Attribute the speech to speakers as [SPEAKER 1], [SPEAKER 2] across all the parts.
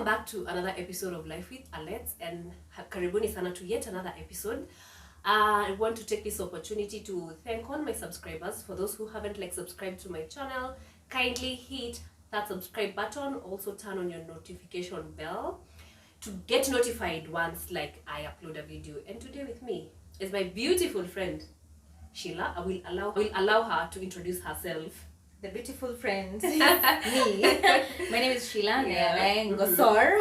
[SPEAKER 1] back to another episode of Life with Alex, and karibuni sana to yet another episode. I want to take this opportunity to thank all my subscribers. For those who haven't subscribed to my channel, kindly hit that subscribe button. Also turn on your notification bell to get notified once I upload a video. And today with me is my beautiful friend Sheila. I will allow her to introduce herself.
[SPEAKER 2] The beautiful friend, me. My name is Sheila Ngosor.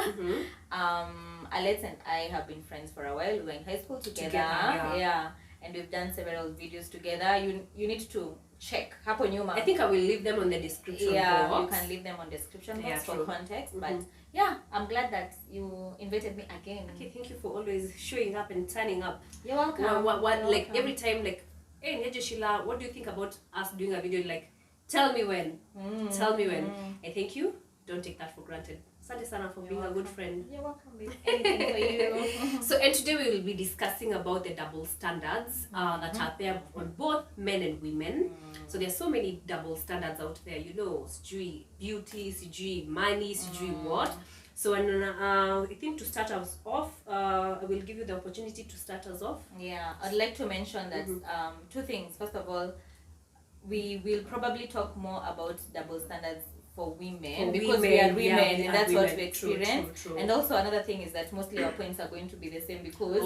[SPEAKER 2] Alex and I have been friends for a while. We were in high school together. And we've done several videos together. You need to check. Hapo nyuma.
[SPEAKER 1] I think I will leave them on the description box.
[SPEAKER 2] You can leave them on the description box for context. But I'm glad that you invited me again.
[SPEAKER 1] Okay, thank you for always showing up and turning up.
[SPEAKER 2] You're welcome.
[SPEAKER 1] Every time hey Nejo Sheila, what do you think about us doing a video? Tell me when. Tell me when. I thank you. Don't take that for granted. Asante sana for being a good friend.
[SPEAKER 2] You're welcome, babe. Anything for you.
[SPEAKER 1] So, and today we will be discussing about the double standards that are there on both men and women. So there are so many double standards out there. Sijui beauty, sijui money, sijui what. So, and I think to start us off, I will give you the opportunity to start us off.
[SPEAKER 2] Yeah, I'd like to mention that two things. First of all, we will probably talk more about double standards for women because we are women and that's what we experience. True. And also another thing is that mostly our points are going to be the same because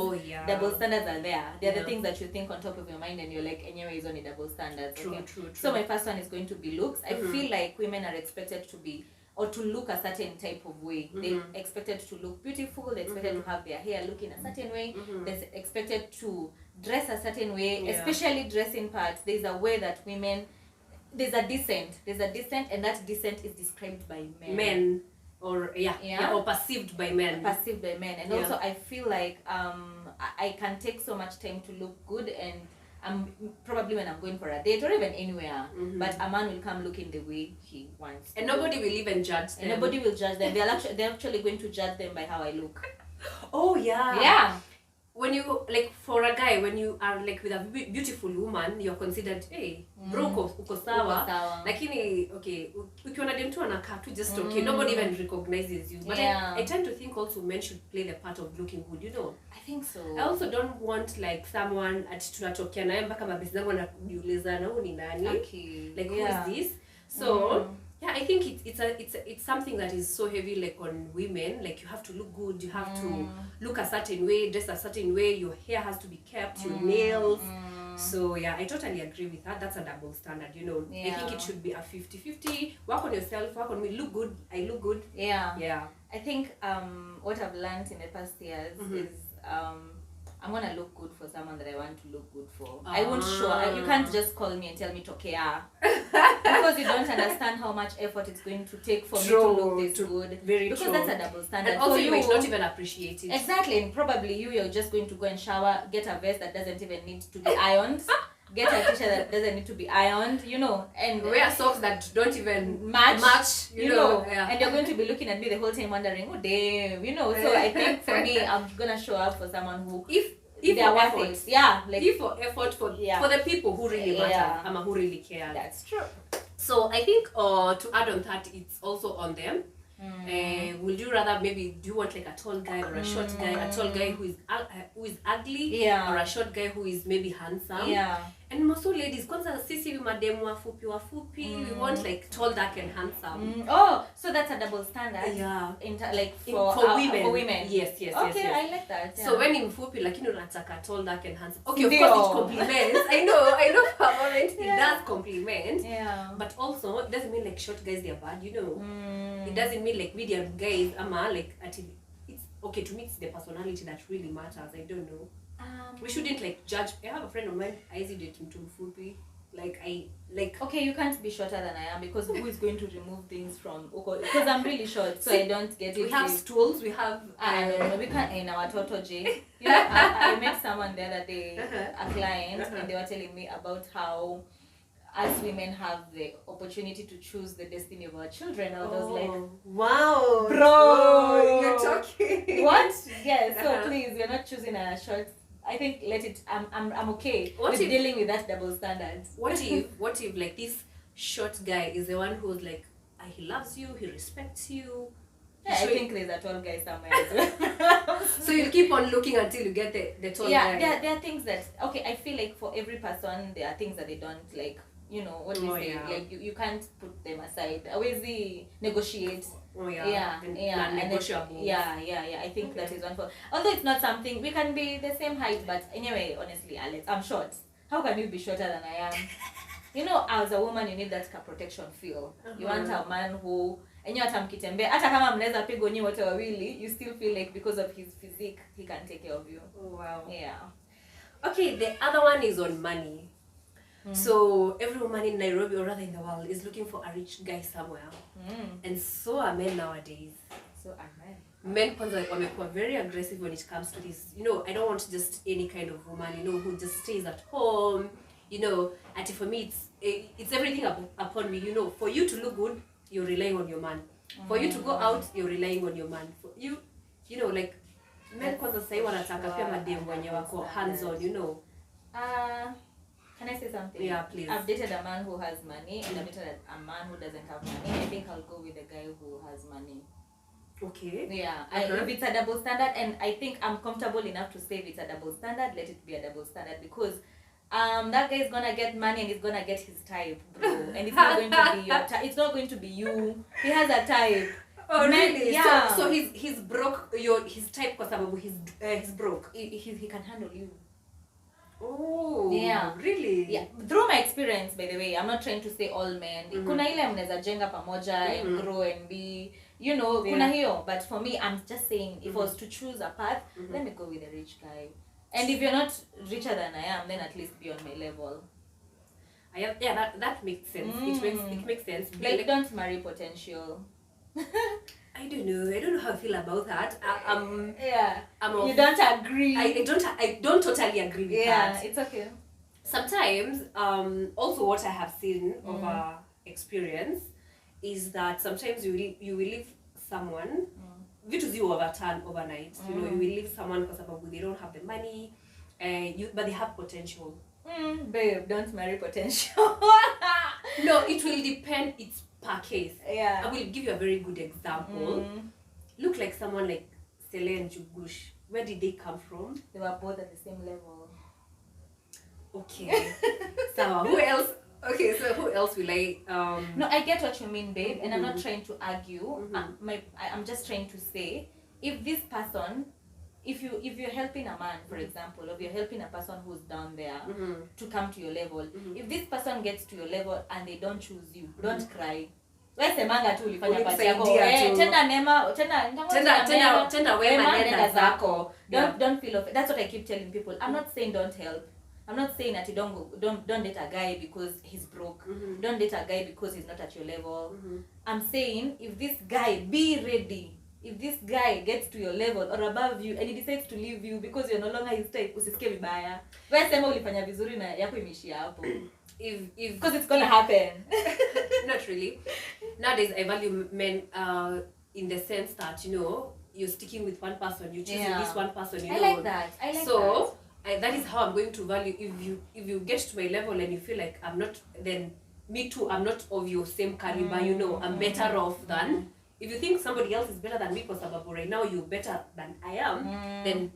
[SPEAKER 2] double standards are there. They're the things that you think on top of your mind and you're like, anyway, it's only double standards.
[SPEAKER 1] True.
[SPEAKER 2] So my first one is going to be looks. I feel like women are expected to be or to look a certain type of way. They're expected to look beautiful. They're expected to have their hair look in a certain way. They're expected to dress a certain way, especially dressing parts. There's a way that women, there's a descent, and that descent is described by men. Or perceived by men. And also I feel like I can take so much time to look good, and probably when I'm going for a date or even anywhere, but a man will come looking the way he wants.
[SPEAKER 1] And nobody will even judge them.
[SPEAKER 2] And nobody will judge them. They're actually going to judge them by how I look.
[SPEAKER 1] Oh yeah.
[SPEAKER 2] Yeah.
[SPEAKER 1] When you for a guy, when you are with a beautiful woman, you're considered bro uko sawa. Lakini ukiwa na dem tu anakaa tu just okay, nobody even recognizes you. But I tend to think also men should play the part of looking good,
[SPEAKER 2] I think so.
[SPEAKER 1] I also don't want someone ati tunatokea naye mpaka mabisi zangu anajiuliza na huyu ni nani? Who is this? So I think it's something that is so heavy on women. You have to look good, you have to look a certain way, dress a certain way, your hair has to be kept, your nails. So I totally agree with that. That's a double standard, I think it should be a 50-50. Work on yourself, work on me, look good, I look good.
[SPEAKER 2] Yeah. I think what I've learned in the past years is I'm gonna look good for someone that I want to look good for. I won't show. You can't just call me and tell me tokea because you don't understand how much effort it's going to take for me to look this good.
[SPEAKER 1] Very
[SPEAKER 2] because
[SPEAKER 1] true.
[SPEAKER 2] That's a double standard.
[SPEAKER 1] And also you might not even appreciate it.
[SPEAKER 2] Exactly, and probably you're just going to go and shower, get a vest that doesn't even need to be ironed. Get a t-shirt that doesn't need to be ironed, and
[SPEAKER 1] wear socks that don't even
[SPEAKER 2] match,
[SPEAKER 1] Yeah.
[SPEAKER 2] And you're going to be looking at me the whole time wondering, oh damn, So I think for me, I'm gonna show up for someone who,
[SPEAKER 1] if
[SPEAKER 2] they are worth it.
[SPEAKER 1] If for effort for the people who really matter, who really care.
[SPEAKER 2] That's true.
[SPEAKER 1] So I think to add on that, it's also on them. Would you rather do you want a tall guy or a short guy? A tall guy who is ugly, or a short guy who is maybe handsome? And most ladies, kwanza sisi mademu wafupi, we want tall, dark and handsome.
[SPEAKER 2] So that's a double standard.
[SPEAKER 1] For women.
[SPEAKER 2] For women.
[SPEAKER 1] Yes.
[SPEAKER 2] Okay, I like that.
[SPEAKER 1] So when in mfupi lakini unataka tall, dark and handsome. Okay, of course it compliments. I know for a moment it does compliment. But also it doesn't mean short guys they're bad, It doesn't mean medium guys it's okay to me. It's the personality that really matters. I don't know. We shouldn't judge. I have a friend of mine, I date him too fupi.
[SPEAKER 2] Okay, you can't be shorter than I am because who is going to remove things from because I'm really short, so I don't get it.
[SPEAKER 1] We have stools, we have
[SPEAKER 2] we can't in our Toto J. I met someone the other day, a client, and they were telling me about how as women have the opportunity to choose the destiny of our children. I was like,
[SPEAKER 1] wow,
[SPEAKER 2] bro,
[SPEAKER 1] you're talking.
[SPEAKER 2] What? Yeah, so please, you're not choosing a short. I think let it. I'm okay with dealing with that double standard.
[SPEAKER 1] What if this short guy is the one who's he loves you, he respects you,
[SPEAKER 2] Yeah, I think there's a tall guy somewhere as well.
[SPEAKER 1] So you'll keep on looking until you get the tall guy.
[SPEAKER 2] Yeah, there are things that, okay, I feel like for every person, there are things that they don't like, you know, what do you say?
[SPEAKER 1] Yeah.
[SPEAKER 2] Like, you can't put them aside. Always negotiate.
[SPEAKER 1] Oh, yeah.
[SPEAKER 2] Non-negotiable. I think that is one for... Although it's not something... We can be the same height, but anyway, honestly, Alex, I'm short. How can you be shorter than I am? You know, as a woman, you need that protection feel. You want a man who... And you hata mkitembea, hata kama mnaweza pigwa nyi wote wawili, you still feel like because of his physique, he can take care of you.
[SPEAKER 1] Oh, wow.
[SPEAKER 2] Yeah.
[SPEAKER 1] Okay, the other one is on money. So every woman in Nairobi, or rather in the world, is looking for a rich guy somewhere. And so are men nowadays.
[SPEAKER 2] So are men.
[SPEAKER 1] Men kwanza wamekuwa very aggressive when it comes to this. You know, I don't want just any kind of woman, you know, who just stays at home. You know, and for me, it's everything upon me. You know, for you to look good, you're relying on your man. For you to go out, you're relying on your man. For you know, like, men kwanza sahi wanataka pia madem wenye wako hands on, you know.
[SPEAKER 2] Can I say something?
[SPEAKER 1] Yeah, please.
[SPEAKER 2] I've dated a man who has money and I've dated a man who doesn't have money. I think I'll go with the guy who has money.
[SPEAKER 1] Okay.
[SPEAKER 2] Yeah. If it's a double standard, and I think I'm comfortable enough to say if it's a double standard, let it be a double standard, because that guy is gonna get money and he's gonna get his type, bro. And it's not going to be your type. It's not going to be you. He has a type.
[SPEAKER 1] Oh, really?
[SPEAKER 2] Yeah.
[SPEAKER 1] So he's broke. His type kwa sababu he's broke.
[SPEAKER 2] He can handle you.
[SPEAKER 1] Oh.
[SPEAKER 2] Yeah.
[SPEAKER 1] Really?
[SPEAKER 2] Yeah. Through my experience, by the way, I'm not trying to say all men. Kuna ile mnaweza jenga pamoja and grow and be, you know, kuna hiyo. But for me, I'm just saying, if I was to choose a path, let me go with a rich guy. And if you're not richer than I am, then at least be on my level.
[SPEAKER 1] That makes sense. It makes sense.
[SPEAKER 2] Like, don't marry potential.
[SPEAKER 1] I don't know how I feel about that.
[SPEAKER 2] You don't agree.
[SPEAKER 1] I don't totally agree with that.
[SPEAKER 2] Yeah, it's okay.
[SPEAKER 1] Sometimes, also what I have seen over experience is that sometimes you will leave someone. Vitu zi overturn overnight. You know, you will leave someone because they don't have the money, but they have potential.
[SPEAKER 2] Babe, don't marry potential.
[SPEAKER 1] No, it will depend. It's per case.
[SPEAKER 2] Yeah.
[SPEAKER 1] I will give you a very good example. Look like someone like Sele and Jugush. Where did they come from?
[SPEAKER 2] They were both at the same level.
[SPEAKER 1] Okay. So who else? Okay, so who else will I?
[SPEAKER 2] No, I get what you mean, babe, and I'm not trying to argue. I'm just trying to say, if this person, if you're helping a man, for example, or you're helping a person who's down there to come to your level, if this person gets to your level and they don't choose you, don't cry. Wewe semanga tu ulifanya pati yako. Tenda wema nenda zako. Don't feel offended. That's what I keep telling people. I'm not saying don't help. I'm not saying that you don't date a guy because he's broke. Don't date a guy because he's not at your level. I'm saying, if this guy, be ready. If this guy gets to your level or above you and he decides to leave you because you're no longer his type, usisikie vibaya. Wewe sema ulifanya vizuri na yako imeishia hapo. Because it's gonna happen.
[SPEAKER 1] Not really. Nowadays I value men in the sense that, you know, you're sticking with one person, you choose this one person, you know.
[SPEAKER 2] I like that.
[SPEAKER 1] That is how I'm going to value. If you get to my level and you feel like I'm not, then me too, I'm not of your same caliber, you know, I'm better off than. If you think somebody else is better than me, because right now you're better than I am, then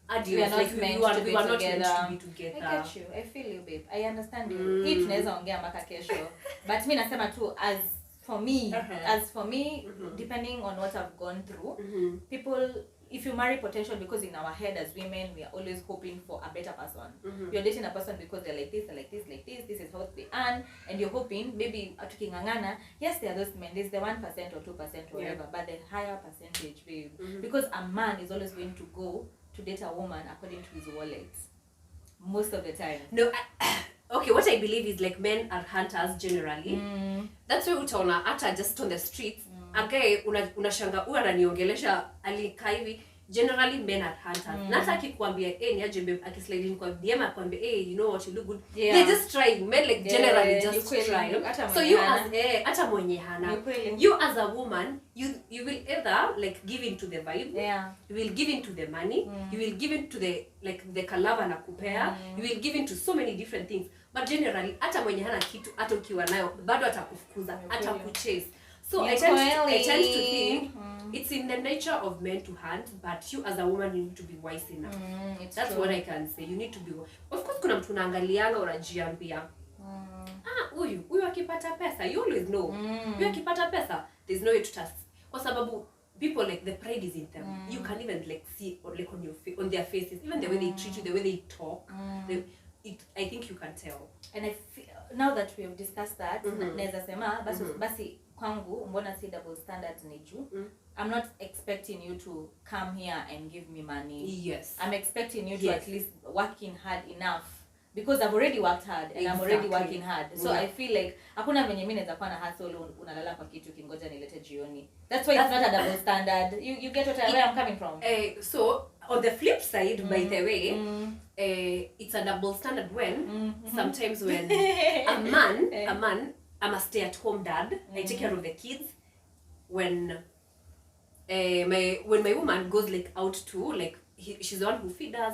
[SPEAKER 1] adios.
[SPEAKER 2] We are not meant to be
[SPEAKER 1] not
[SPEAKER 2] together.
[SPEAKER 1] meant to be together.
[SPEAKER 2] I get you. I feel you, babe. I understand you. Hii tunaweza ongea mpaka kesho. But mi nasema tu, as for me, depending on what I've gone through, people, if you marry potential, because in our head as women, we are always hoping for a better person. You're dating a person because they're like this, this is how they earn, and you're hoping, maybe tukingangana, yes, there are those men, there's the 1% or 2% or whatever, but the higher percentage, babe. Because a man is always going to go to date a woman according to his wallet. Most of the time.
[SPEAKER 1] No, okay, what I believe is like men are hunters generally. That's why utaona hata just on the streets. Again, unashanga ananiongelesha alikaa hivi. Generally men are hunters. Na hata akikwambia ni aje babe, akislide in kwa DM akwambia you know what, you look good. They just try. Men like generally just try. So you as hata mwenye hana. You as a woman, you will either like give into the vibe. You will give into the money. You will give into the like the kalava na kupea. You will give into so many different things. But generally hata mwenye hana kitu hata ukiwa nayo bado atakufukuza, atakuchase. So I tend to think it's in the nature of men to hunt, but you as a woman you need to be wise enough. That's true. What I can say. You need to be, of course kuna mtu unaangalianga unajiambia huyu akipata pesa, you always know. Huyu akipata pesa, there's no way to trust. Kwa sababu people, like, the pride is in them. You can even like see or like on their faces, even the way they treat you, the way they talk. I think you can tell.
[SPEAKER 2] And I feel, now that we have discussed that, naweza sema basi kwangu mbona si double standards ni juu. I'm not expecting you to come here and give me money.
[SPEAKER 1] Yes.
[SPEAKER 2] I'm expecting you to at least working hard enough, because I've already worked hard and I'm already working hard. So I feel like hakuna venye mimi naweza kuwa na hustle unalala kwa kitu kingoja nilete jioni. That's why it's not a double standard. You get where I'm coming from.
[SPEAKER 1] So on the flip side, by the way, it's a double standard when sometimes when a man, I'm a stay-at-home dad. I take care of the kids. When my woman goes like out to like she's the one who feeds us.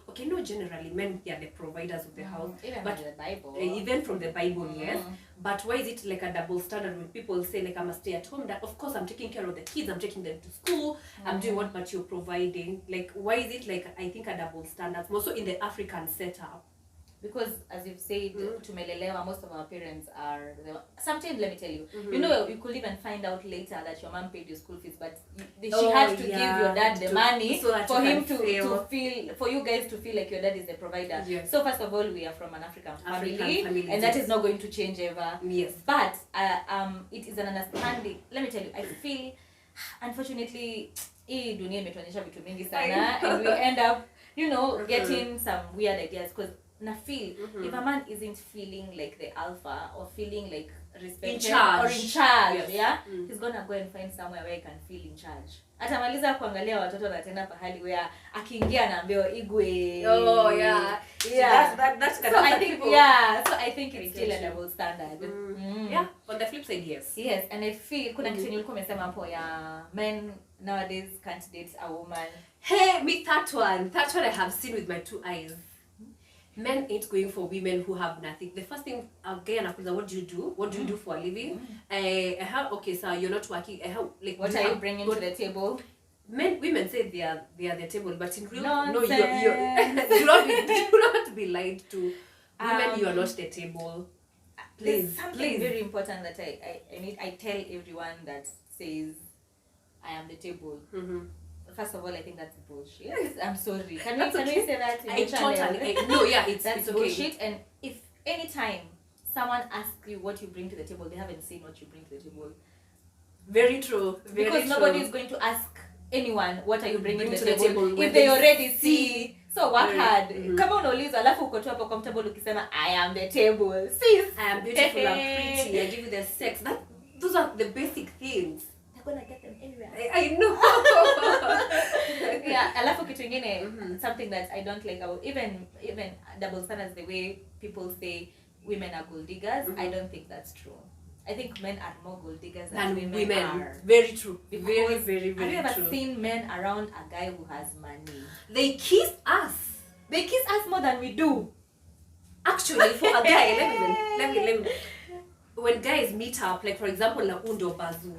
[SPEAKER 1] Okay, no, generally men, they are the providers of the house.
[SPEAKER 2] Even
[SPEAKER 1] but
[SPEAKER 2] from the Bible.
[SPEAKER 1] Even from the Bible, yes. But why is it like a double standard when people say like I'm a stay-at-home dad? Of course, I'm taking care of the kids. I'm taking them to school. I'm doing what, but you're providing. Like, why is it like I think a double standard? More so in the African setup.
[SPEAKER 2] Because as you've said, tumelelewa, most of our parents are sometimes, let me tell you, you know, you could even find out later that your mom paid your school fees, but she had to give your dad the money so for him to feel, for you guys to feel like your dad is the provider.
[SPEAKER 1] Yes.
[SPEAKER 2] So first of all, we are from an African family, and that is not going to change ever.
[SPEAKER 1] Yes.
[SPEAKER 2] But it is an understanding. Let me tell you, I feel, unfortunately, hii dunia imetuonyesha vitu mingi sana, and we end up, you know, getting some weird ideas, because I feel if a man isn't feeling like the alpha or feeling like respected or in charge, he's gonna go and find somewhere where he can feel in charge. Atamaliza kuangalia watoto na tena pahali where akiingia anaambiwa igwe.
[SPEAKER 1] That's kind
[SPEAKER 2] so
[SPEAKER 1] of
[SPEAKER 2] I think
[SPEAKER 1] people.
[SPEAKER 2] So I think it's still a double standard.
[SPEAKER 1] Yeah, on the flip side, yes,
[SPEAKER 2] and I feel kuna kitu nilikuwa nimesema hapo ya men nowadays can't date a woman.
[SPEAKER 1] Hey, me that one I have seen with my two eyes. Men ain't going for women who have nothing. The first thing a guy anakuuliza, what do you do? What do you do for a living? Okay, so you're not working. Like,
[SPEAKER 2] what are you bringing to the table?
[SPEAKER 1] Women say they are the table, but in real
[SPEAKER 2] no,
[SPEAKER 1] you do not be lied to. Women, you are not the table. Please,
[SPEAKER 2] something very important that I tell everyone that says I am the table. First of all, I think that's bullshit. I'm sorry. Can we say that?
[SPEAKER 1] It's
[SPEAKER 2] bullshit. And if anytime someone asks you what you bring to the table, they haven't seen what you bring to the table.
[SPEAKER 1] Very true.
[SPEAKER 2] Because nobody is going to ask anyone what are you bringing to the table if they already see. So work hard. Kama unauliza alafu uko tu hapo comfortable ukisema I am the table. Sis,
[SPEAKER 1] I am beautiful, I'm pretty, I give you the sex. Those are the basic things.
[SPEAKER 2] Gonna get them anywhere.
[SPEAKER 1] I know.
[SPEAKER 2] Alafu kitu ingine, something that I don't like about even double standards, the way people say women are gold diggers. I don't think that's true. I think men are more gold diggers than women are.
[SPEAKER 1] Very true.
[SPEAKER 2] Because
[SPEAKER 1] very true.
[SPEAKER 2] Have you ever seen men around a guy who has money?
[SPEAKER 1] They kiss us.
[SPEAKER 2] They kiss us more than we do.
[SPEAKER 1] Actually, for a guy, let me. When guys meet up, like for example, la Undo Bazu,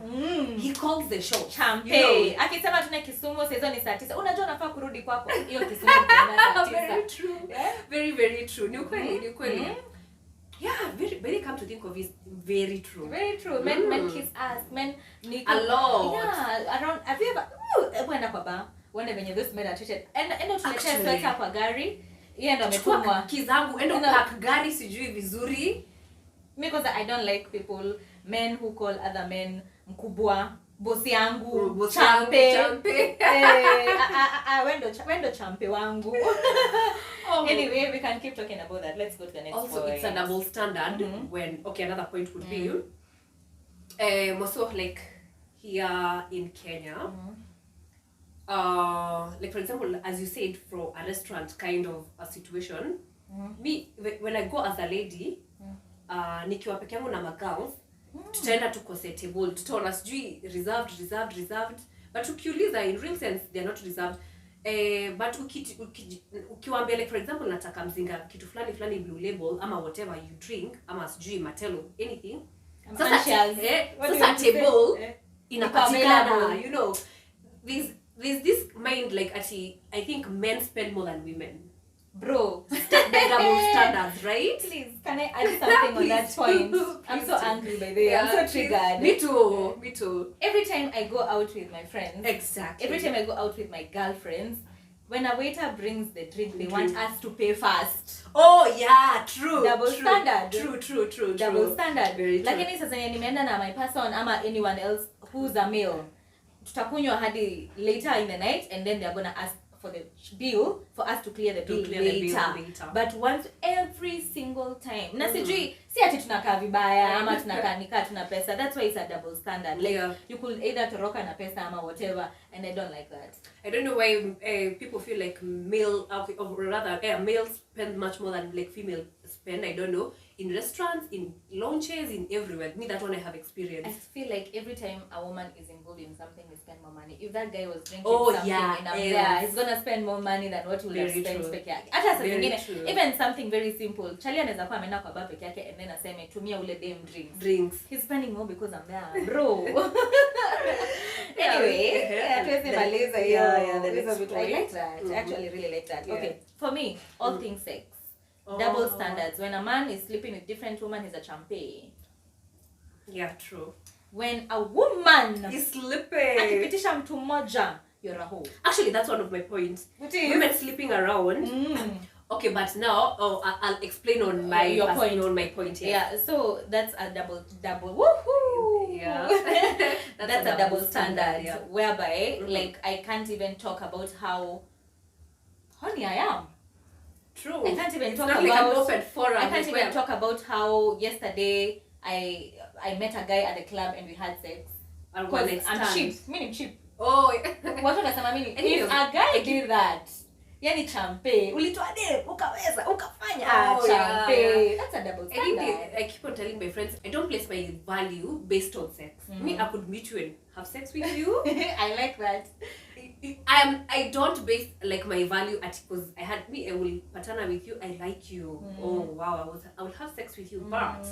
[SPEAKER 1] he calls the show.
[SPEAKER 2] Champagne. Akisema tuna Kisumu season ni saa 9. Unajua unafaa kurudi kwako. Hiyo Kisumu kuna saa 9.
[SPEAKER 1] Very true. Yeah? Very true. Ni kweli. Yeah, very come to think of it, very true.
[SPEAKER 2] Very true. Men kiss us. Men
[SPEAKER 1] a lot.
[SPEAKER 2] Yeah, around. Have you ever wenda kwa bar? Wenda venye those men are treated. Endo tuletea sweater kwa gari. Yeye ndo ametumwa.
[SPEAKER 1] Kizangu endo pack gari sijui vizuri.
[SPEAKER 2] Because I don't like men who call other men mkubwa, bosi yangu, champe. Wendo champe wangu. Anyway, we can keep talking about that. Let's go to the next
[SPEAKER 1] also, point. It's a double standard when, another point would be, also like here in Kenya, like for example, as you said, for a restaurant kind of a situation, me, when I go as a lady, nikiwa peke yangu na magirls, tutaenda tuko table, tutaona sijui reserved, but ukiuliza in real sense they are not reserved. But ukiwaambia like for example nataka mzinga kitu fulani blue label ama whatever you drink ama sijui Matelo anything, Sasa table inapatikana, you know. There's this mind like actually I think men spend more than women.
[SPEAKER 2] Bro,
[SPEAKER 1] double standards, right?
[SPEAKER 2] Please, can I add something on that point? I'm so angry by the way. I'm so triggered.
[SPEAKER 1] Me too.
[SPEAKER 2] Every time I go out with my friends,
[SPEAKER 1] exactly.
[SPEAKER 2] Every time I go out with my girlfriends, when a waiter brings the drink, they want us to pay first.
[SPEAKER 1] Oh yeah, true.
[SPEAKER 2] Double standard.
[SPEAKER 1] True.
[SPEAKER 2] Double standard.
[SPEAKER 1] Very true.
[SPEAKER 2] Lakini sasa nimeenda na my person ama anyone else who's a male, tutakunywa hadi later in the night, and then they're gonna ask for the bill for us to clear the bill later. But once every single time. Na sijui si ati tunakaa vibaya ama tunakaa nika tuna pesa. That's why it's a double standard. Like you could either toroka na pesa ama whatever, and I don't like that.
[SPEAKER 1] I don't know why people feel like male or rather males spend much more than like female spend. I don't know. In restaurants, in lounges, in everywhere. Me, that one I have experience.
[SPEAKER 2] I feel like every time a woman is involved in something, we spend more money. If that guy was drinking something in a beer, he's gonna spend more money than what we'll have spent peke yake. Hata saa zingine, even something very simple. Charlie anaweza kuwa ameenda kwa bar peke yake and then aseme tumia ule dem drinks. He's spending more because I'm there, bro. Anyway, tuweze I like that. I actually really like that. Okay, for me, all things sex. Double standards. When a man is sleeping with different women, he's a champe.
[SPEAKER 1] Yeah, true.
[SPEAKER 2] When a woman
[SPEAKER 1] is sleeping
[SPEAKER 2] akipitisha mtu mmoja, you're a hoe.
[SPEAKER 1] Actually, that's one of my points. Women sleeping around. Okay, but now I'll explain on my point here.
[SPEAKER 2] Yeah, so that's a double woohoo.
[SPEAKER 1] Yeah.
[SPEAKER 2] that's a double standard, whereby like I can't even talk about how horny I am.
[SPEAKER 1] True.
[SPEAKER 2] I can't even talk
[SPEAKER 1] about like an open forum.
[SPEAKER 2] I can't even talk about how yesterday I met a guy at the club and we had sex. I'm cheap. Meaning cheap.
[SPEAKER 1] Oh.
[SPEAKER 2] What unasema mimi? If a guy did that, yani champe, ulitoa dem, ukaweza, ukafanya champe. Yeah. That's a double standard.
[SPEAKER 1] I keep on telling my friends, I don't place my value based on sex. Me, I could meet you and have sex with you.
[SPEAKER 2] I like that.
[SPEAKER 1] I don't base like my value at because I will partner with you. I like you. Oh wow, I will have sex with you, but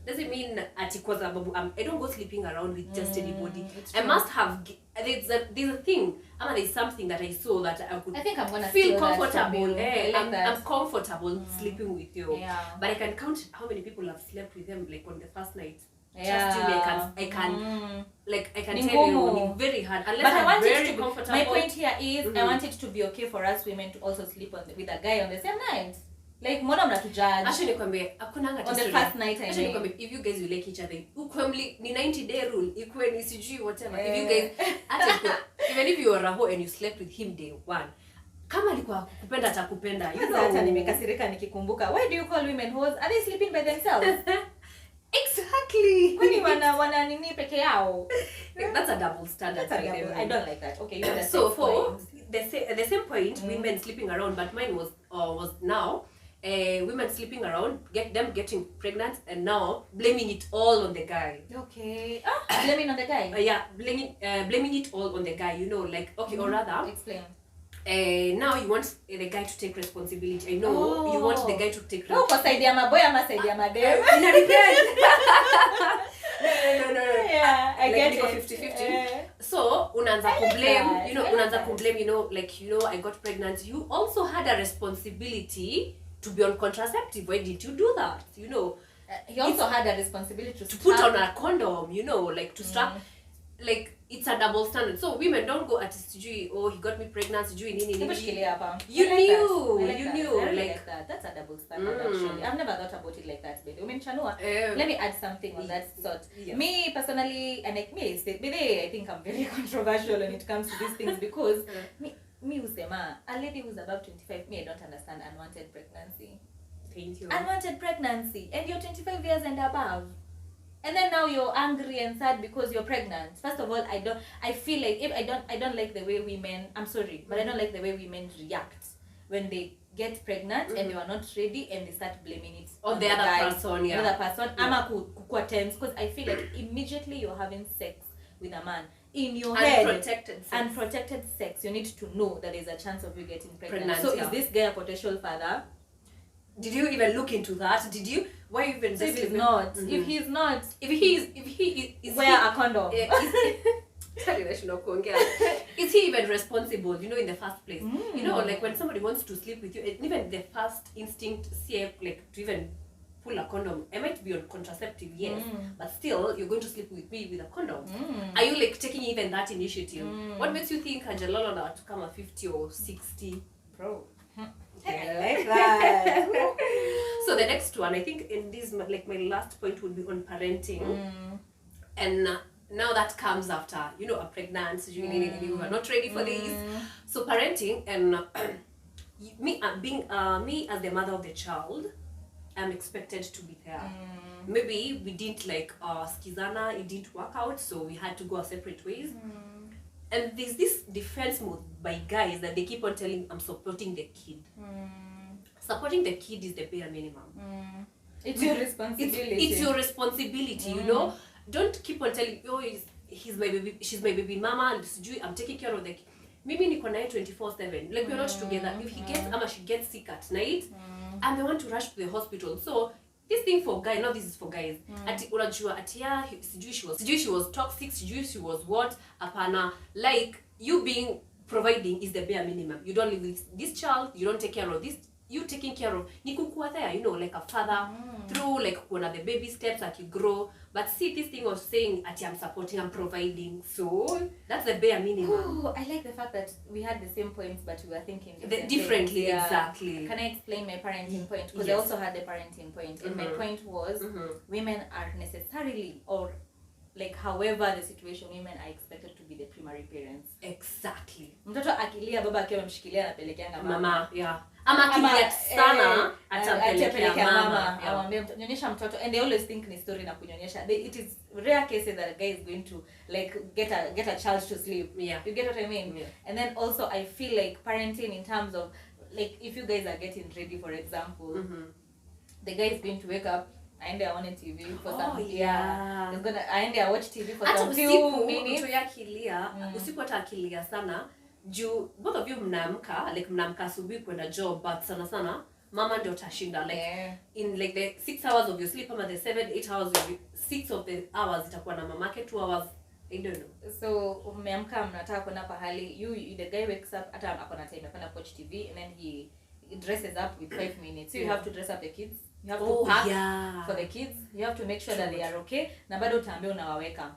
[SPEAKER 1] doesn't mean at because I don't go sleeping around with just anybody. I must have there's a thing. There's something that I saw that I think I'm gonna feel comfortable. I'm comfortable sleeping with you.
[SPEAKER 2] Yeah.
[SPEAKER 1] But I can count how many people have slept with them like on the first night.
[SPEAKER 2] Yeah.
[SPEAKER 1] Trust me, I can tell you very hard. Unless but I'm very comfortable.
[SPEAKER 2] My point here is I want it to be okay for us women to also sleep with a guy on the same night. Like mbona mnatujudge?
[SPEAKER 1] Actually nikwambie hakuna
[SPEAKER 2] on the first night I
[SPEAKER 1] mean. Nikwambie if you guys will like each other, ukwemli ni 90 day rule, ikwe ni sijui whatever. If you guys even if you are a hoe and you slept with him day one, kama alikuwa kukupenda atakupenda. You know.
[SPEAKER 2] Hata nimekasirika nikikumbuka. Why do you call women hoes? Are they sleeping by themselves?
[SPEAKER 1] Exactly.
[SPEAKER 2] Kwani wana nini peke yao?
[SPEAKER 1] That's a double standard.
[SPEAKER 2] I don't like that. Okay, you know
[SPEAKER 1] so for the same point, women sleeping around, but mine was now women sleeping around, getting pregnant, and now blaming it all on the guy.
[SPEAKER 2] Okay. Blaming on the guy.
[SPEAKER 1] Blaming it all on the guy. You know, like okay, or rather.
[SPEAKER 2] Explain.
[SPEAKER 1] Now you want the guy to take responsibility. I know you want the guy to take responsibility.
[SPEAKER 2] No, kwa saidia maboy ama saidia madem.
[SPEAKER 1] Ina depend. No.
[SPEAKER 2] Yeah, I
[SPEAKER 1] like,
[SPEAKER 2] get it.
[SPEAKER 1] 50-50. So, unaanza kublame, like, I got pregnant. You also had a responsibility to be on contraceptive. Why did you do that?
[SPEAKER 2] He also had a responsibility to
[SPEAKER 1] put on a condom, like to strap. Like, it's a double standard. So women don't go at sijui, he got me pregnant, sijui nini. You knew.
[SPEAKER 2] I like that. That's a double standard actually. I've never thought about it like that. Let me add something on that sort. Yes. Me personally, and like me, I think I'm very controversial when it comes to these things because me usema, a lady who's above 25, I don't understand unwanted pregnancy.
[SPEAKER 1] Thank you.
[SPEAKER 2] Unwanted pregnancy, and you're 25 years and above. And then now you're angry and sad because you're pregnant. First of all, I feel like if I don't like the way women, I'm sorry, but I don't like the way women react when they get pregnant and they are not ready and they start blaming it
[SPEAKER 1] on the other person,
[SPEAKER 2] the other person. Ama kukua tense because I feel like immediately you're having sex with a man in your head, unprotected sex, you need to know that there's a chance of you getting pregnant. So is this guy a potential father?
[SPEAKER 1] Did you even look into that? Did you? Why even?
[SPEAKER 2] So if he's not,
[SPEAKER 1] Mm-hmm.
[SPEAKER 2] if he's not,
[SPEAKER 1] if he is
[SPEAKER 2] wear a condom.
[SPEAKER 1] Is he even responsible, in the first place? Like when somebody wants to sleep with you, and even the first instinct, like to even pull a condom. I might be on contraceptive, yes, but still you're going to sleep with me with a condom. Are you like taking even that initiative? What makes you think Angelina to come at 50 or 60?
[SPEAKER 2] Bro. I like that.
[SPEAKER 1] So the next one, I think in this, like my last point would be on parenting. And now that comes after, a pregnancy, you are not ready for this. So parenting, and me as the mother of the child, I'm expected to be there. Maybe we didn't like skizana, it didn't work out, so we had to go our separate ways. And there's this defense mode by guys that they keep on telling, I'm supporting the kid. Supporting the kid is the bare minimum.
[SPEAKER 2] It's your responsibility.
[SPEAKER 1] It's your responsibility, Don't keep on telling, he's my baby, she's my baby mama, and I'm taking care of the kid. Maybe niko naye 24/7. Like we're not together. If he gets ama she gets sick at night, and they want to rush to the hospital. So this thing for guys, this is for guys. Ati unajua ati sijui she was toxic, sijui she was what, apana. Like you being providing is the bare minimum. You don't live with this child, you don't take care of this. You taking care of nikukua there, like a father through like one of the baby steps that you grow. But see this thing of saying I'm supporting, I'm providing, so that's the bare minimum.
[SPEAKER 2] Ooh, I like the fact that we had the same points but we were thinking
[SPEAKER 1] differently. Exactly.
[SPEAKER 2] Can I explain my parenting point? Because I also had the parenting point, and my point was women are necessarily, or like however the situation, women are expected to be the primary parents.
[SPEAKER 1] Exactly.
[SPEAKER 2] Mtoto akilia baba akiwa amshikilia anapelekeanga
[SPEAKER 1] mama. Yeah. Ama akilia sana atapelekea mama.
[SPEAKER 2] Awambie nyonyesha mtoto, and they always think ni story na kunyonyesha. It is rare cases that a guy is going to like get a child to sleep.
[SPEAKER 1] Yeah.
[SPEAKER 2] You get what I mean?
[SPEAKER 1] Yeah.
[SPEAKER 2] And then also I feel like parenting in terms of like if you guys are getting ready, for example, the guy is going to wake up aende aone TV for some he's gonna aende watch TV for some few minutes.
[SPEAKER 1] Mtu yakilia, usiku hata akilia sana, juu both of you mnaamka asubuhi kwenda job, but sana mama ndio tashinda like in like the 6 hours of your sleep, ama the 7-8 hours of you, 6 of the hours itakuwa na mamake, 2 hours I don't know.
[SPEAKER 2] So umeamka mnataka kwenda pahali, the guy wakes up hata akona time ya kwenda watch TV, and then he dresses up with 5 minutes. So you have to dress up the kids. You have to pack for the kids. You have to make sure that they are okay. Na bado utaambia unawaweka.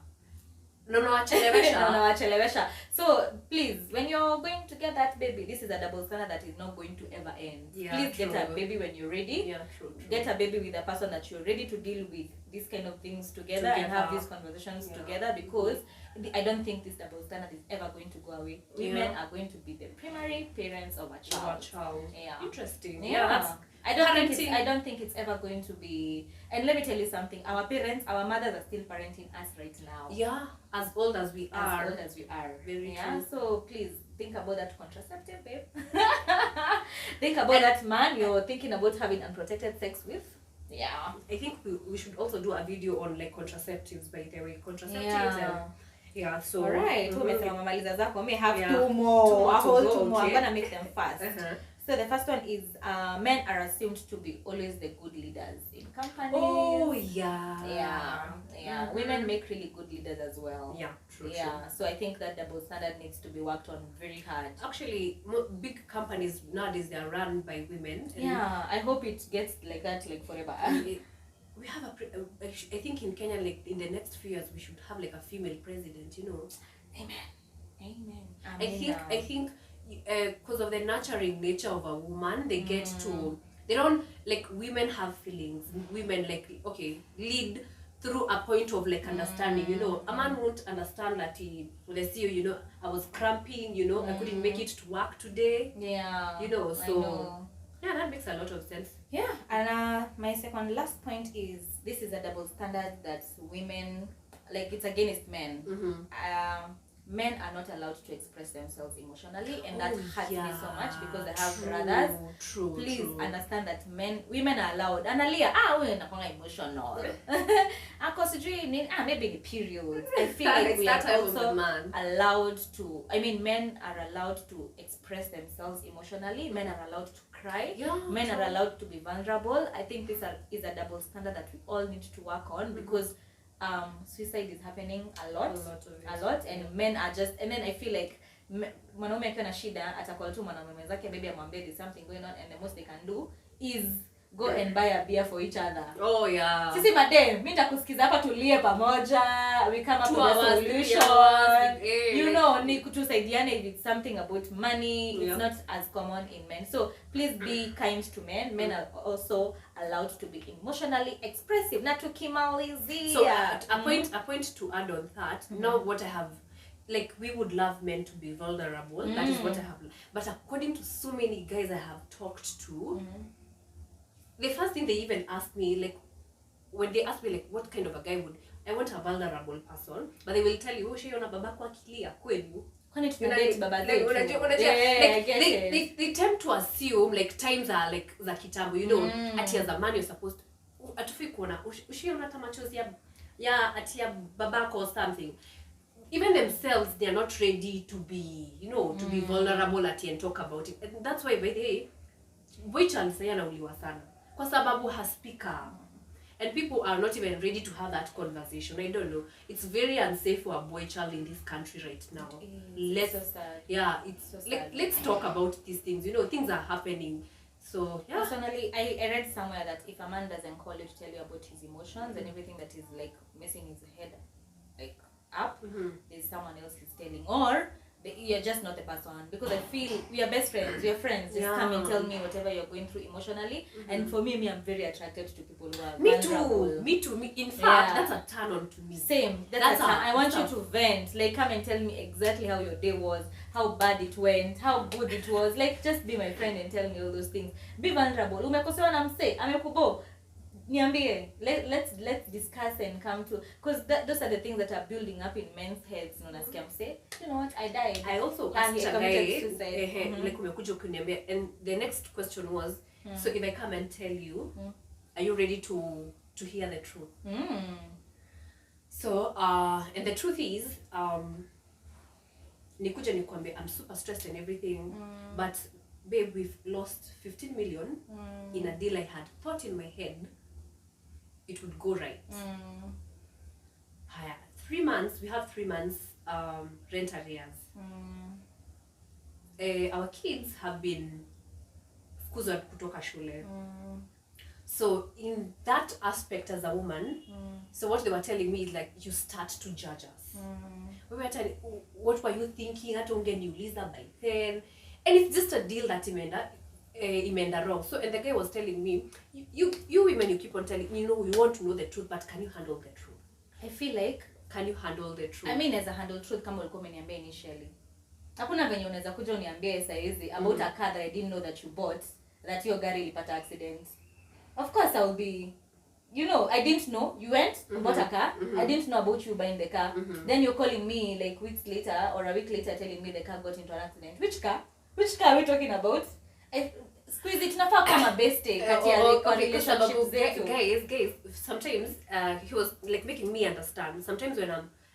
[SPEAKER 2] Unawachelewesha. So please, when you're going to get that baby, this is a double standard that is not going to ever end. Please get a baby when you're ready.
[SPEAKER 1] Yeah, true.
[SPEAKER 2] Get a baby with a person that you're ready to deal with these kind of things together. And have these conversations together, because I don't think this double standard is ever going to go away. Women are going to be the primary parents of a child. Yeah.
[SPEAKER 1] Interesting.
[SPEAKER 2] I don't think it's ever going to be. And let me tell you something, our mothers are still parenting us right now.
[SPEAKER 1] Yeah, as old as we are.
[SPEAKER 2] Very true. So please think about that contraceptive, babe. Think about that man you're thinking about having unprotected sex with. Yeah.
[SPEAKER 1] I think we should also do a video on like contraceptives, by the way. So
[SPEAKER 2] alright, mamaliza zako. May have two more. I'm gonna make them fast. So the first one is men are assumed to be always the good leaders in companies.
[SPEAKER 1] Oh yeah.
[SPEAKER 2] Women make really good leaders as well.
[SPEAKER 1] Yeah, true.
[SPEAKER 2] So I think that double standard needs to be worked on very hard.
[SPEAKER 1] Actually, big companies nowadays, they are run by women.
[SPEAKER 2] I hope it gets like that like forever.
[SPEAKER 1] We have I think in Kenya, like in the next few years, we should have like a female president.
[SPEAKER 2] Amen.
[SPEAKER 1] I think because of the nurturing nature of a woman, they they don't, like, women have feelings. Women lead through a point of like understanding. A man won't understand that let's see, I was cramping, I couldn't make it to work today. So that makes a lot of sense.
[SPEAKER 2] And my second last point is, this is a double standard that women, like, it's against men. Men are not allowed to express themselves emotionally, and that hurts me so much because I have brothers. Please understand that women are allowed. Analia, wewe unakuwa emotional. Maybe the period. I feel like we are also allowed to. Men are allowed to express themselves emotionally. Men are allowed to cry.
[SPEAKER 1] Yeah,
[SPEAKER 2] Men are allowed to be vulnerable. I think this is a double standard that we all need to work on, because suicide is happening a lot, and men are just, and then I feel like mwanaume akiwa na shida atakuwa tu mwanaume mwenzake, maybe amwambie there's something going on, and the most they can do is go and buy a beer for each other.
[SPEAKER 1] Oh yeah.
[SPEAKER 2] Sisi madem, mimi nitakusikiza hapa tulie pamoja, we come up with a solution. You know, ni kutusaidiane if it's something about money. It's not as common in men. So please be kind to men. Men are also allowed to be emotionally expressive. Na tukimalizia.
[SPEAKER 1] So a point to add on that. Now what I have, like, we would love men to be vulnerable. That is what I have. But according to so many guys I have talked to, the first thing they even ask me, like, when they ask me, like, what kind of a guy would I want, a vulnerable person, but they will tell you, Sheila babako akilia kwenu.
[SPEAKER 2] Kwani baba
[SPEAKER 1] they tend to assume, like, times are like za kitambo, you know, ati as a man you're supposed to atufi kuona ushiona tamachozi ya ati ya babako or something. Even themselves, they are not ready to be, you know, to be vulnerable and talk about it. And that's why, by the way, boy child saya nauliwa sana kwa sababu haspika, and people are not even ready to have that conversation. I don't know, it's very unsafe for a boy child in this country right now.
[SPEAKER 2] It's so sad.
[SPEAKER 1] Yeah, it's so sad. Let's talk about these things, you know, things are happening. So yeah,
[SPEAKER 2] personally I read somewhere that if a man doesn't call you to tell you about his emotions and everything that is like messing his head like up, there's someone else who's telling, or you're just not the person, because I feel we are best friends, we are friends, just come and tell me whatever you're going through emotionally. And for me I'm very attracted to people who are vulnerable.
[SPEAKER 1] Me too, in fact, that's a turn on to me.
[SPEAKER 2] Same, that's a turn. I want you to vent, like, come and tell me exactly how your day was, how bad it went, how good it was, like, just be my friend and tell me all those things. Be vulnerable. Umekosewa na mse, amekubo, niambie, let's discuss and come to, because those are the things that are building up in men's heads. Nasikia mse, you know what, I died.
[SPEAKER 1] I also asked a guy, like, umekuja kuniambia, and the next question was, so if I come and tell you, are you ready to hear the truth? So and the truth is, nikuja nikwambie, I'm super stressed and everything, but babe, we've lost 15 million in a deal I had thought in my head it would go right. 3 months, we have 3 months rent arrears. Our kids have been fukuzwa kutoka shule. So in that aspect as a woman, so what they were telling me is like, you start to judge us. We were telling, what were you thinking? Hata ungeniuliza by then. And it's just a deal that imeenda wrong. So, and the guy was telling me, you women, you keep on telling me, you know, you want to know the truth, but can you handle the truth?
[SPEAKER 2] I feel like,
[SPEAKER 1] can you handle the truth?
[SPEAKER 2] I mean, as a handle truth, kama ulikuwa umeniambia initially. Hakuna venye unaweza kuja uniambie saa hizi about a car that I didn't know that you bought, that your gari ilipata accident. Of course I'll be, you know, I didn't know you went bought a car. I didn't know about you buying the car. Then you're calling me like weeks later or a week later telling me the car got into an accident. Which car are we talking about? Squeeze it, tunafaa kama best day kati ya relationships zetu.
[SPEAKER 1] Guys, sometimes he was like making me understand. Sometimes when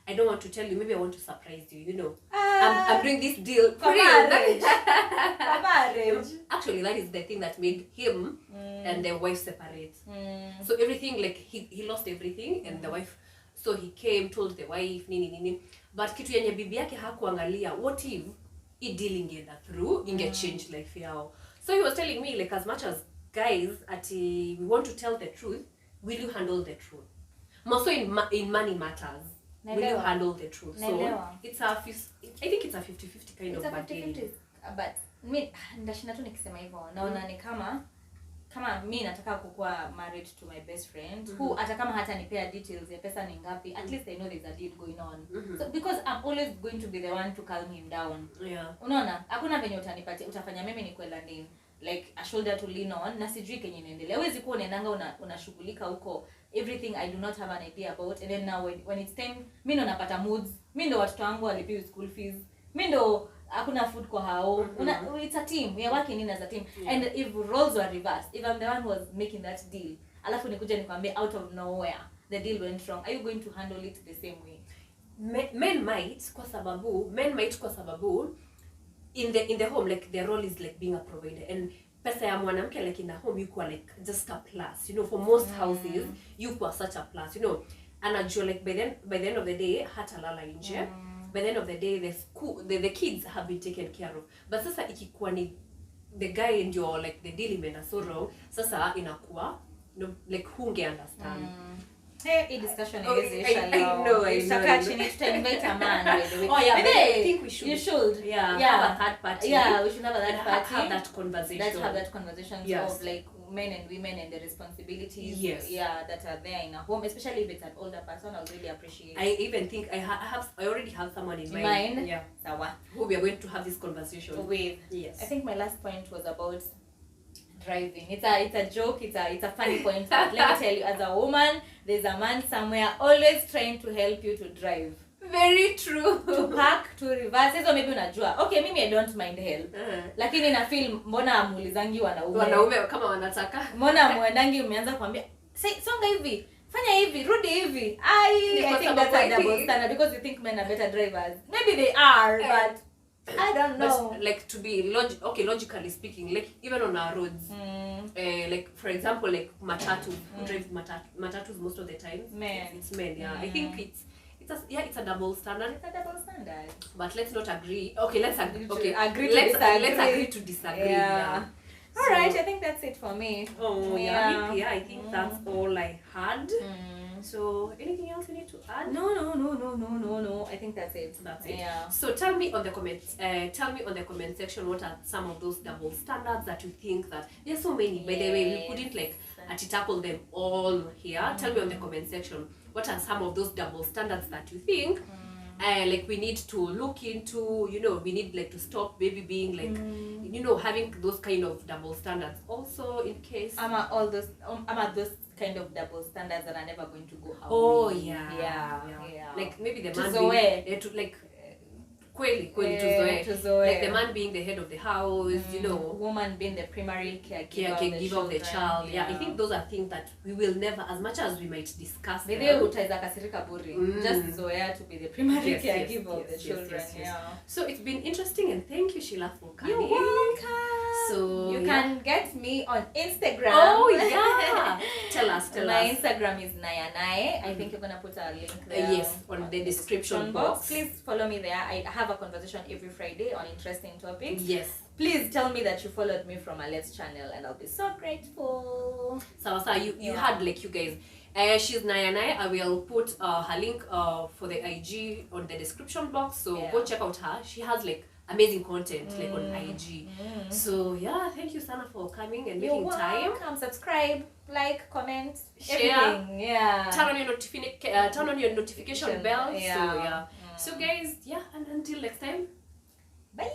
[SPEAKER 1] I don't want to tell you, maybe I want to surprise you, you know. I'm doing this deal
[SPEAKER 2] for marriage. For marriage.
[SPEAKER 1] Actually, that is the thing that made him and the wife separate. So everything, like, he lost everything, and the wife, so he came, told the wife, nini. But kitu yenye bibi yake hakuangalia, what if I deal ingeenda through, change life yao. So he was telling me, like, as much as guys, we want to tell the truth, will you handle the truth? More so in money matters. Will you handle the truth? So it's I think it's a 50-50 kind of a deal.
[SPEAKER 2] But me ndashinda tu nikisema hivyo. Naona ni kama mimi nataka kukuwa married to my best friend who hata kama hata nipea details ya pesa ni ngapi, at least I know there's a deal going on. So because I'm always going to be the one to calm him down.
[SPEAKER 1] Yeah.
[SPEAKER 2] Unaona, hakuna venye utafanya mimi nikuwe landing like a shoulder to lean on na sijui kenye inaendelea. Huwezi kuwa unaendanga unashughulika huko everything I do not have an idea about, and then now when it's time mimi ndo napata moods, mimi ndo watoto wangu walipiwa school fees, mimi ndo hakuna food kwa hao. It's a team, we are working in as a team. And if roles were reversed, if I'm the one who was making that deal, alafu nikuja nikwambie out of nowhere the deal went wrong, are you going to handle it the same way?
[SPEAKER 1] Men might kwa sababu in the home, like, their role is like being a provider, and pesa ya mwanamke like in a home you kwa like just a plus, you know, for most houses you kwa such a plus, you know, anajua like by the end of the day hatalala nje. By the end of the day the school the kids have been taken care of. But sasa ikikuwa ni the guy ndio like the deal imeenda so wrong, sasa inakuwa like hunge understand.
[SPEAKER 2] Hey, discussion is
[SPEAKER 1] I know.
[SPEAKER 2] To invite a man, by the way.
[SPEAKER 1] Oh yeah,
[SPEAKER 2] maybe
[SPEAKER 1] I think we should.
[SPEAKER 2] You should.
[SPEAKER 1] Yeah. Have a third party.
[SPEAKER 2] Yeah, we should have a third party.
[SPEAKER 1] Have that conversation.
[SPEAKER 2] Let's have that conversation
[SPEAKER 1] yes.
[SPEAKER 2] of like men and women and the responsibilities.
[SPEAKER 1] Yes.
[SPEAKER 2] Yeah, that are there in a home, especially if it's an older person. I'll really appreciate.
[SPEAKER 1] I even think I already have someone in mind. Yeah.
[SPEAKER 2] Sawa.
[SPEAKER 1] Who we are going to have this conversation
[SPEAKER 2] with.
[SPEAKER 1] Yes.
[SPEAKER 2] I think my last point was about driving. It's a joke, it's a funny point, but let me tell you, as a woman, there's a man somewhere always trying to help you to drive.
[SPEAKER 1] Very true.
[SPEAKER 2] To park, to reverse. So maybe unajua. Okay, mimi I don't mind help. Lakini na feel mbona amuulizangi wanaume
[SPEAKER 1] kama wanataka.
[SPEAKER 2] Mbona muendangi umeanza kuambia, songa hivi, fanya hivi, rudi hivi. I think that's a double standard because you think men are better drivers. Maybe they are, but I don't know.
[SPEAKER 1] But like to be logically speaking, like even on our roads, like for example, like matatu, who drives matatus most of the time?
[SPEAKER 2] Men.
[SPEAKER 1] It's men. Yeah, I think it's a double standard.
[SPEAKER 2] It's a double standard.
[SPEAKER 1] But let's not agree. Okay, let's agree. Okay,
[SPEAKER 2] let's
[SPEAKER 1] agree to disagree.
[SPEAKER 2] Yeah. All right, I think that's it for me.
[SPEAKER 1] Oh yeah, I think that's all I had. So anything else you need to add?
[SPEAKER 2] No. I think that's it.
[SPEAKER 1] That's it.
[SPEAKER 2] Yeah.
[SPEAKER 1] So tell me on the comments. Tell me on the comment section what are some of those double standards that you think that there's so many. By the way, we couldn't like tackle them all here. Tell me on the comment section what are some of those double standards that you think like we need to look into. You know, we need like to stop maybe being like you know having those kind of double standards. Also, in case
[SPEAKER 2] I'm at those kind of double standards that are never going to go away.
[SPEAKER 1] Oh yeah. Like maybe the man being to like kweli tuzoe. Like the man being the head of the house, you know,
[SPEAKER 2] woman being the primary caregiver
[SPEAKER 1] of the child. Yeah, I think those are things that we will never, as much as we might discuss them.
[SPEAKER 2] Just zoea to be the primary caregiver of the children. Yeah.
[SPEAKER 1] So it's been interesting, and thank you, Sheila, for coming.
[SPEAKER 2] You're welcome.
[SPEAKER 1] So
[SPEAKER 2] you can get me on Instagram.
[SPEAKER 1] Oh yeah. Tell us.
[SPEAKER 2] My Instagram is nayanae. I think you're gonna put a link there.
[SPEAKER 1] Yes, on the description box.
[SPEAKER 2] Please follow me there. I have a conversation every Friday on interesting topics.
[SPEAKER 1] Yes.
[SPEAKER 2] Please tell me that you followed me from Alet's channel, and I'll be so grateful.
[SPEAKER 1] So you had like you guys. She's Nayanai. I will put her link for the IG on the description box. So go check out her. She has like amazing content like on IG. So yeah, thank you Sana for coming and making time.
[SPEAKER 2] Subscribe, like, comment,
[SPEAKER 1] share,
[SPEAKER 2] everything. Yeah.
[SPEAKER 1] Turn on your notification bell. Yeah. So guys, and until next time.
[SPEAKER 2] Bye.